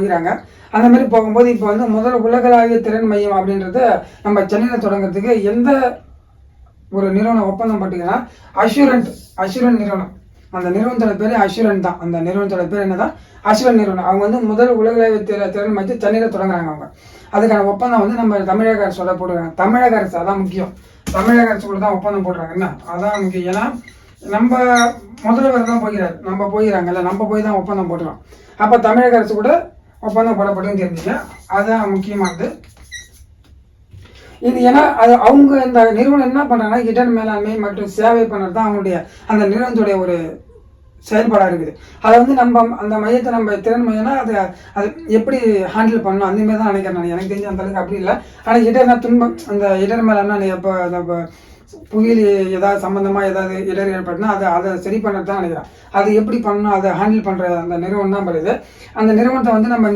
போகிறாங்க. அந்த மாதிரி போகும்போது இப்போ வந்து முதல் உலகளாவிய திறன் மையம் அப்படின்றது நம்ம சென்னையில் தொடங்குறதுக்கு எந்த ஒரு நிறுவனம் ஒப்பந்தம் பார்த்தீங்கன்னா அஷூரண்ட் நிறுவனம். அந்த நிறுவனத்தோட பேர் அஷூரண்ட் தான். அந்த நிறுவனத்தோட பேர் என்னதான், அஷூரண்ட் நிறுவனம். அவங்க வந்து முதல் உலகளாவிய திறன் மையத்தை சென்னையில் தொடங்குறாங்க. அவங்க அதுக்கான ஒப்பந்தம் வந்து நம்ம தமிழக அரசோட போடுறாங்க. தமிழக அரசு அதான் முக்கியம். தமிழக அரசு கூட தான் ஒப்பந்தம் போடுறாங்க. என்ன அதான் முக்கியம். ஏன்னா நம்ம முதல்வர் தான் போகிறார், நம்ம போகிறாங்கல்ல, நம்ம போய் தான் ஒப்பந்தம் போடுறோம். அப்போ தமிழக அரசு கூட ஒப்பந்தம் போடப்படுன்னு தெரிஞ்சுங்க. அதுதான் முக்கியமானது இது. ஏன்னா அது அவங்க இந்த நிறுவனம் என்ன பண்ணுறாங்கன்னா இடர் மேலாண்மை மற்றும் சேவை பண்ணுறது தான் அவங்களுடைய அந்த நிறுவனத்துடைய ஒரு செயல்பாடாக இருக்குது. அதை வந்து நம்ம அந்த மையத்தை நம்ம திறன் மையம்னா அது எப்படி ஹேண்டில் பண்ணணும் அந்த மாதிரி தான் நினைக்கிறேன் நான். எனக்கு தெரிஞ்ச அந்த அளவுக்கு அப்படி இல்லை. ஆனால் இடர்னா துன்பம், அந்த இடர் மேலாண்மை எப்போ அந்த புயல் ஏதாவது சம்மந்தமாக ஏதாவது இடர் ஏற்பட்டுனா அதை சரி பண்ணுறது தான் நினைக்கிறேன். அது எப்படி பண்ணணும், அதை ஹேண்டில் பண்ணுற அந்த நிறுவனம் தான் பண்ணுது. அந்த நிறுவனத்தை வந்து நம்ம